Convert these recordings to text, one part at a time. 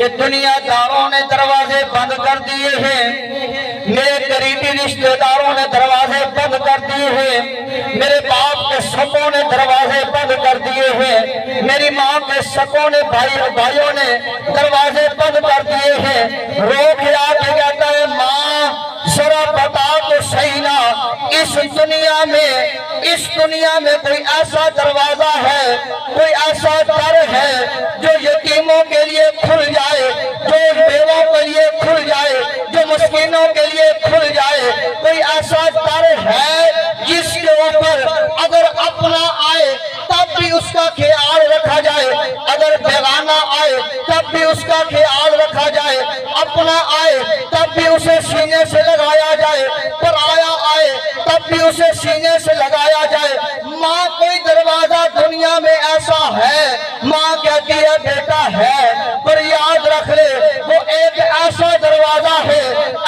کہ دنیا داروں نے دروازے بند کر دیے ہیں، میرے قریبی رشتہ داروں نے دروازے بند کر دیے ہیں، میرے باپ کے سکوں نے دروازے بند کر دیے ہیں، میری ماں کے سکوں نے بھائیوں نے دروازے بند کر دیے ہیں۔ رو کے آگے کہتا ہے ماں ذرا بتا تو صحیح نا، اس دنیا میں کوئی ایسا دروازہ ہے، کوئی ایسا در ہے جو یتیموں کے لیے کھل جائے، جو بیووں کے لیے کھل جائے، جو مسکینوں کے لیے کھل جائے، کوئی ایسا در ہے جس کے اوپر اگر اپنا آئے تب بھی اس کا خیال رکھا جائے، اگر بیگانہ آئے تب بھی اس کا خیال رکھا جائے، اپنا آئے تب بھی اسے سینے سے لگایا جائے، پرایا آئے تب بھی اسے سینے سے لگایا جائے۔ ماں کوئی دروازہ دنیا میں ایسا ہے، ماں کہتی ہے بیٹا ہے، پر یاد رکھ لے وہ ایک ایسا دروازہ ہے،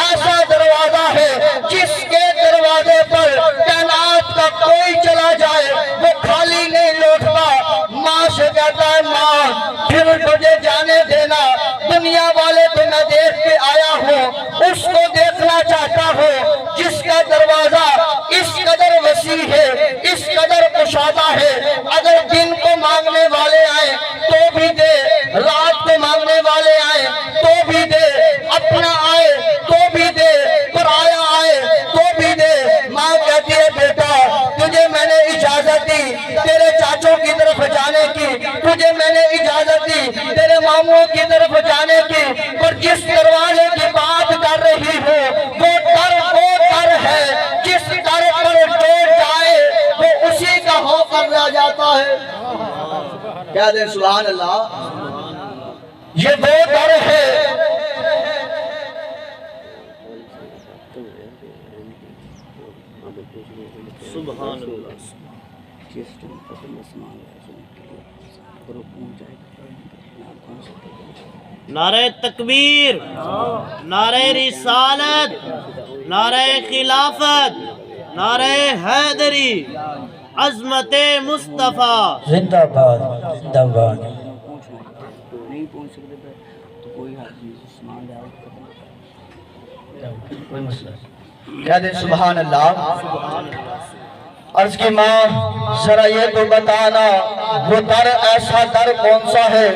ایسا دروازہ ہے جس کے دروازے پر کائنات کا کوئی چلا جائے وہ خالی نہیں لوٹتا۔ ماں سے کہتا ہے ماں پھر تجھے جانے دینا، دنیا والے تو میں دیکھ کے آیا ہوں، اس کو دیکھنا چاہتا ہوں جس کا دروازہ اس قدر وسیع ہے، اس قدر کشادہ ہے، اگر دن کو مانگنے والے آئیں تو بھی دے، رات کو مانگنے والے آئیں تو بھی دے، اپنا آئے تو بھی دے، پرایا آئے تو بھی دے۔ ماں کہتی ہے بیٹا تجھے میں نے اجازت دی تیرے چاچوں کی طرف جانے کی، تجھے میں نے اجازت دی تیرے ماموں کی طرف جانے کی، پر جس دروازے کی بات کر رہی ہوں وہ در ہے جس در پر جو جائے وہ اسی کا ہو کر رہ جاتا ہے۔ کہہ دیں سبحان اللہ، یہ وہ در ہے۔ سبحان اللہ۔ نعرہ تکبیر، نعرہ رسالت، نعرہ خلافت، نعرہ حیدری، عظمت مصطفیٰ زندہ باد، زندہ باد۔ کہہ دیں سبحان اللہ۔ عرض کی ماں ذرا یہ تو بتانا وہ در ایسا در کون سا ہے؟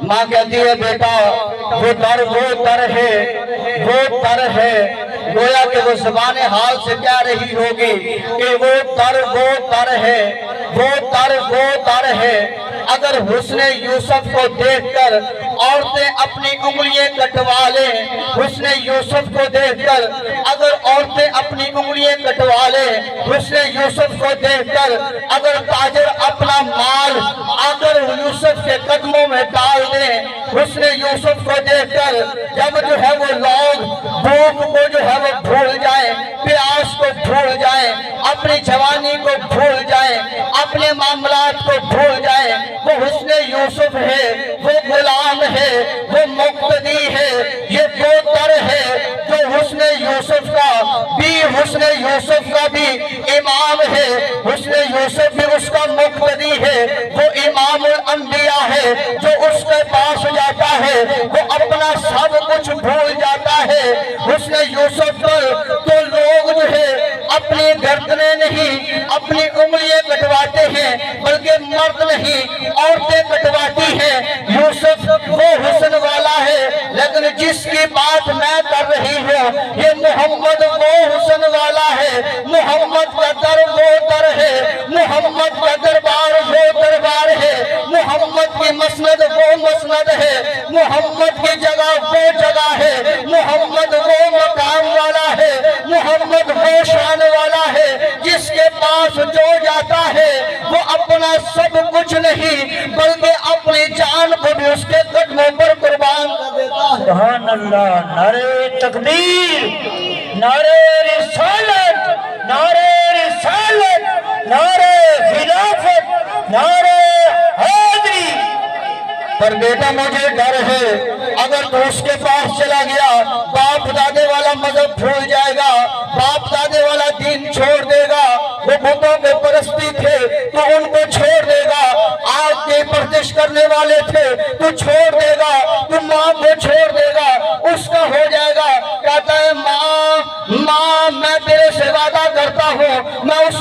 ماں کہتی ہے بیٹا وہ در ہے، وہ در ہے، گویا کہ وہ زبان حال سے کہہ رہی ہوگی کہ وہ در ہے، وہ در ہے۔ اگر حسن یوسف کو دیکھ کر عورتیں اپنی انگلیاں کٹوا لیں، حسن یوسف کو دیکھ کر اگر عورتیں اپنی انگلیاں کٹوا لیں، حسن یوسف کو دیکھ کر اگر تاجر اپنا مال اگر یوسف کے قدموں میں ڈال دیں، حسن یوسف کو دیکھ کر جب جو ہے وہ لوگ بھوک کو جو ہے وہ بھول جائیں، پیاس کو بھول جائیں، اپنی جوانی کو بھول جائیں، اپنے معاملات کو بھول جائیں، وہ حسن یوسف ہے، وہ غلام ہے، وہ مقتدی ہے۔ یہ دو در ہے جو حسن یوسف کا بھی امام ہے، حسن یوسف بھی اس کا مقتدی ہے، وہ امام الانبیاء ہے، جو اس کے پاس جاتا ہے وہ اپنا سب کچھ بھول جاتا ہے۔ حسن یوسف پر تو لوگ جو ہے اپنی گردنیں نہیں اپنی انگلیاں کٹواتے ہیں، بلکہ مرد نہیں عورتیں کٹواتی ہیں۔ یوسف وہ حسن والا ہے، لیکن جس کی بات میں کر رہی ہوں یہ محمد وہ حسن والا ہے۔ محمد کا در وہ در ہے، محمد کا دربار وہ دربار ہے، محمد کی مسند وہ مسند ہے، محمد کی جگہ وہ جگہ ہے، محمد وہ مقام والا ہے، محمد وہ شان والا ہے جس کے پاس جو جاتا ہے وہ اپنا سب کچھ نہیں بلکہ اپنی جان کو بھی اس کے قدموں پر قربان کر دیتا ہے۔ سبحان اللہ۔ نعرہ تکبیر، نعرہ رسالت، نعرہ رسالت، نعرہ خلافت، نعرہ حیدری۔ پر بیٹا مجھے ڈر ہے اگر تو اس کے پاس چلا گیا باپ دادے والا مذہب بھول جائے گا، باپ دادے والا دین چھوڑ دے گا، وہ بتوں کے پرستی تھے تو ان کو چھوڑ دے گا، آج کے پردے کوشش کرنے والے تھے تو چھوڑ دے گا، تو ماں کو چھوڑ دے گا، اس کا ہو جائے گا۔ کہتا ہے ماں میں تیرے سے وعدہ کرتا ہوں، میں اس